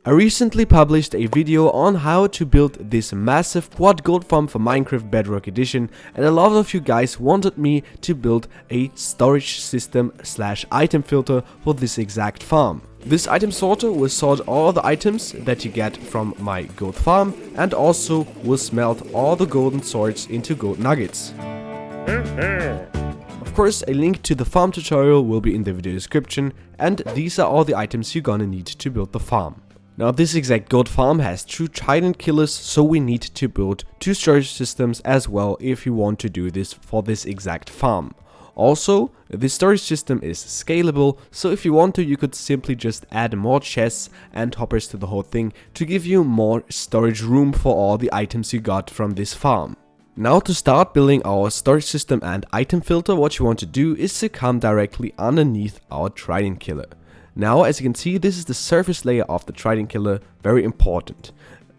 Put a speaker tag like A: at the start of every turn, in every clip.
A: I recently published a video on how to build this massive quad gold farm for Minecraft Bedrock edition, and a lot of you guys wanted me to build a storage system / item filter for this exact farm. This item sorter will sort all the items that you get from my gold farm and also will smelt all the golden swords into gold nuggets. Of course, a link to the farm tutorial will be in the video description, and these are all the items you're gonna need to build the farm. Now, this exact gold farm has 2 trident killers, so we need to build 2 storage systems as well if you want to do this for this exact farm. Also, the storage system is scalable, so if you want to, you could simply just add more chests and hoppers to the whole thing to give you more storage room for all the items you got from this farm. Now, to start building our storage system and item filter, what you want to do is to come directly underneath our trident killer. Now, as you can see, this is the surface layer of the trident killer, very important.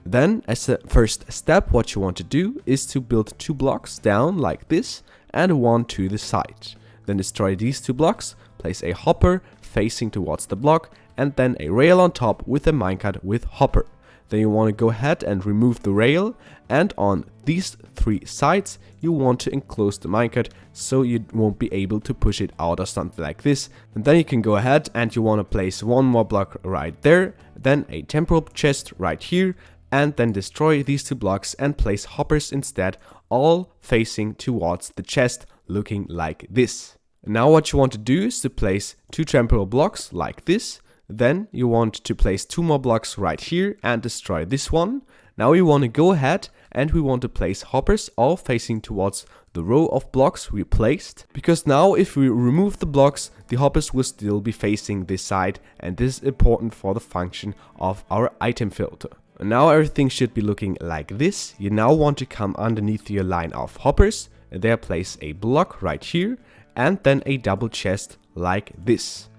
A: Then, as a first step, what you want to do is to build 2 blocks down like this and 1 to the side. Then destroy these 2 blocks, place a hopper facing towards the block, and then a rail on top with a minecart with hopper. Then you want to go ahead and remove the rail, and on these 3 sides you want to enclose the minecart so you won't be able to push it out or something like this. And then you can go ahead and you want to place 1 more block right there, then a temporal chest right here, and then destroy these 2 blocks and place hoppers instead, all facing towards the chest, looking like this. Now what you want to do is to place 2 temporal blocks like this. Then you want to place 2 more blocks right here and destroy this one. Now we want to go ahead and we want to place hoppers all facing towards the row of blocks we placed. Because now if we remove the blocks, the hoppers will still be facing this side, and this is important for the function of our item filter. Now everything should be looking like this. You now want to come underneath your line of hoppers, and there place a block right here and then a double chest like this.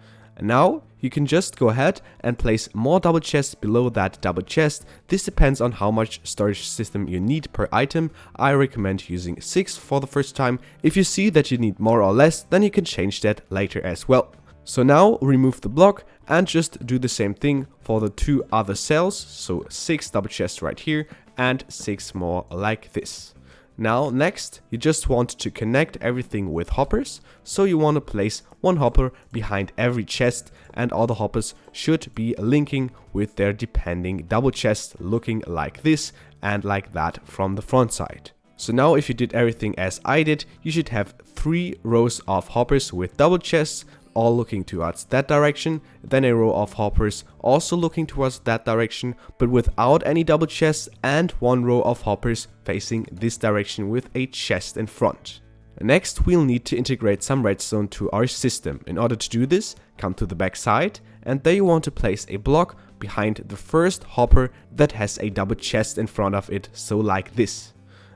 A: Now you can just go ahead and place more double chests below that double chest. This depends on how much storage system you need per item. I recommend using 6 for the first time. If you see that you need more or less, then you can change that later as well. So now remove the block and just do the same thing for the 2 other cells. So 6 double chests right here and 6 more like this. Now next, you just want to connect everything with hoppers, so you want to place 1 hopper behind every chest, and all the hoppers should be linking with their depending double chests, looking like this and like that from the front side. So now if you did everything as I did, you should have 3 rows of hoppers with double chests, all looking towards that direction, then a row of hoppers also looking towards that direction but without any double chests, and 1 row of hoppers facing this direction with a chest in front. Next, we'll need to integrate some redstone to our system. In order to do this, come to the back side, and there you want to place a block behind the first hopper that has a double chest in front of it, so like this.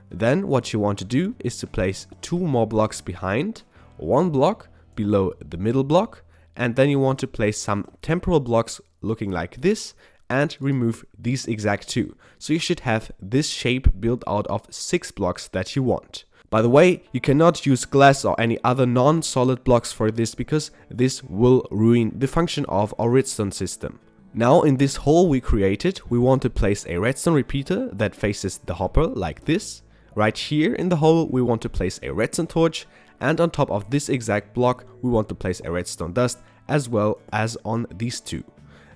A: Then what you want to do is to place 2 more blocks behind, 1 block below the middle block, and then you want to place some temporal blocks looking like this and remove these exact 2. So you should have this shape built out of 6 blocks that you want. By the way, you cannot use glass or any other non-solid blocks for this, because this will ruin the function of our redstone system. Now in this hole we created, we want to place a redstone repeater that faces the hopper like this. Right here in the hole we want to place a redstone torch, and on top of this exact block we want to place a redstone dust, as well as on these 2.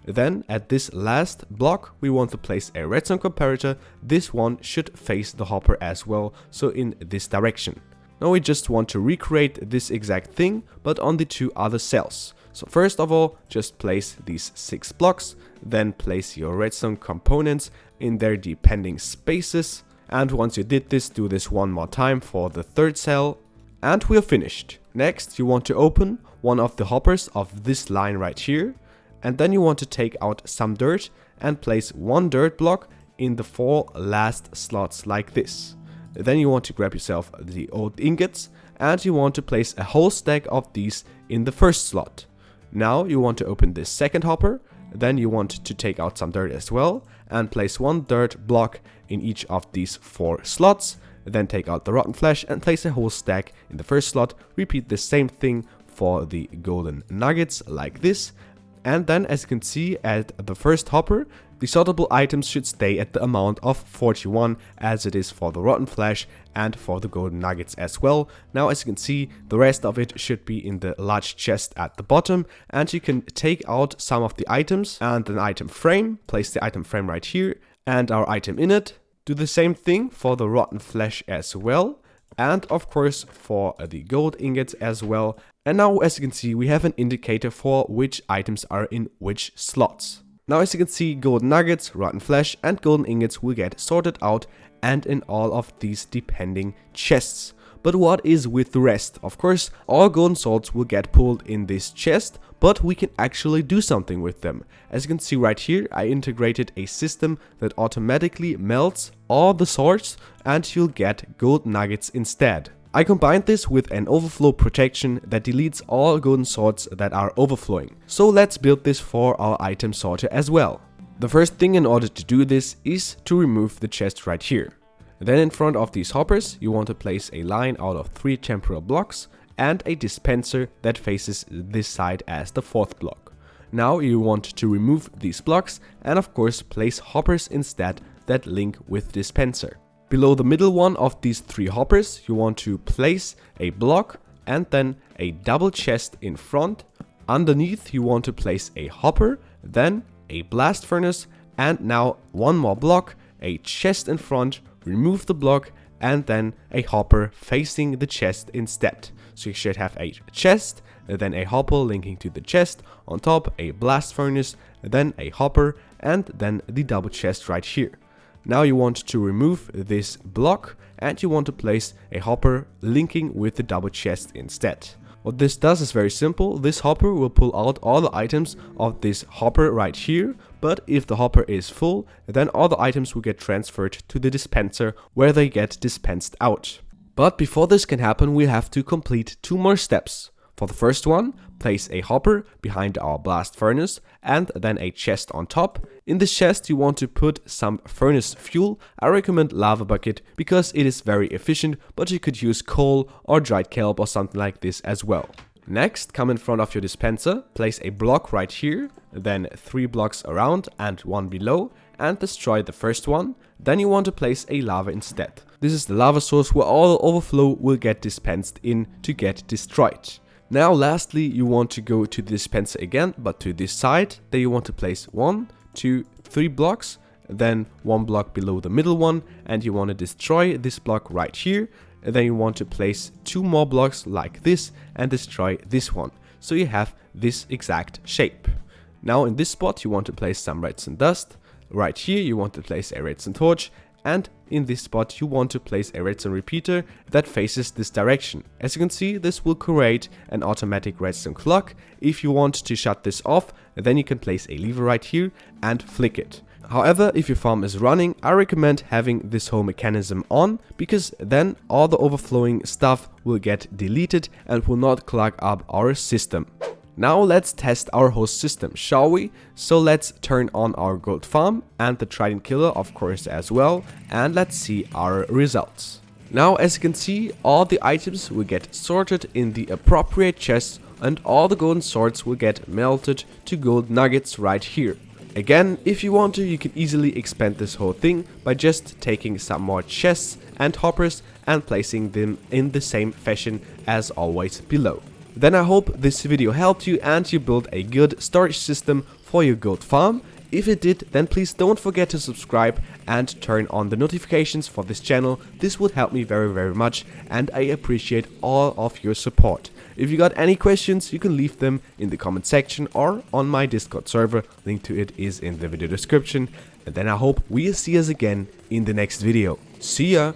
A: Then at this last block we want to place a redstone comparator. This one should face the hopper as well, so in this direction. Now we just want to recreate this exact thing, but on the 2 other cells. So first of all, just place these 6 blocks, then place your redstone components in their depending spaces. And once you did this, do this 1 more time for the 3rd cell. And we are finished. Next, you want to open one of the hoppers of this line right here, and then you want to take out some dirt and place 1 dirt block in the 4 last slots like this. Then you want to grab yourself the old ingots, and you want to place a whole stack of these in the 1st slot. Now you want to open this 2nd hopper, then you want to take out some dirt as well and place 1 dirt block in each of these 4 slots. Then take out the rotten flesh and place a whole stack in the 1st slot. Repeat the same thing for the golden nuggets like this. And then, as you can see at the first hopper, the sortable items should stay at the amount of 41 as it is for the rotten flesh and for the golden nuggets as well. Now, as you can see, the rest of it should be in the large chest at the bottom, and you can take out some of the items and an item frame, place the item frame right here and our item in it. Do the same thing for the rotten flesh as well, and of course for the gold ingots as well. And now, as you can see, we have an indicator for which items are in which slots. Now, as you can see, golden nuggets, rotten flesh and golden ingots will get sorted out and in all of these depending chests. But what is with the rest? Of course, all golden swords will get pulled in this chest, but we can actually do something with them. As you can see right here, I integrated a system that automatically melts all the swords and you'll get gold nuggets instead. I combined this with an overflow protection that deletes all golden swords that are overflowing. So let's build this for our item sorter as well. The first thing in order to do this is to remove the chest right here. Then in front of these hoppers, you want to place a line out of 3 temporal blocks and a dispenser that faces this side as the 4th block. Now you want to remove these blocks and of course place hoppers instead that link with dispenser. Below the middle one of these 3 hoppers, you want to place a block and then a double chest in front. Underneath you want to place a hopper, then a blast furnace, and now one more block, a chest in front, remove the block, and then a hopper facing the chest instead. So you should have a chest, then a hopper linking to the chest, on top a blast furnace, then a hopper, and then the double chest right here. Now you want to remove this block and you want to place a hopper linking with the double chest instead. What this does is very simple. This hopper will pull out all the items of this hopper right here, but if the hopper is full, then all the items will get transferred to the dispenser where they get dispensed out. But before this can happen, we have to complete 2 more steps. For the first one, place a hopper behind our blast furnace and then a chest on top. In this chest you want to put some furnace fuel. I recommend lava bucket because it is very efficient, but you could use coal or dried kelp or something like this as well. Next, come in front of your dispenser, place a block right here, then 3 blocks around and 1 below, and destroy the first one. Then you want to place a lava instead. This is the lava source where all overflow will get dispensed in to get destroyed. Now lastly, you want to go to the dispenser again, but to this side. There you want to place 1, 2, 3 blocks, then 1 block below the middle one, and you want to destroy this block right here. And then you want to place 2 more blocks like this and destroy this one. So you have this exact shape. Now in this spot you want to place some redstone dust. Right here you want to place a redstone torch. And in this spot you want to place a redstone repeater that faces this direction. As you can see, this will create an automatic redstone clock. If you want to shut this off, then you can place a lever right here and flick it. However, if your farm is running, I recommend having this whole mechanism on, because then all the overflowing stuff will get deleted and will not clog up our system. Now let's test our host system, shall we? So let's turn on our gold farm and the trident killer of course as well, and let's see our results. Now as you can see, all the items will get sorted in the appropriate chests and all the golden swords will get melted to gold nuggets right here. Again, if you want to, you can easily expand this whole thing by just taking some more chests and hoppers and placing them in the same fashion as always below. Then I hope this video helped you and you built a good storage system for your gold farm. If it did, then please don't forget to subscribe and turn on the notifications for this channel. This would help me very much and I appreciate all of your support. If you got any questions, you can leave them in the comment section or on my Discord server. Link to it is in the video description. And then I hope we'll see us again in the next video. See ya!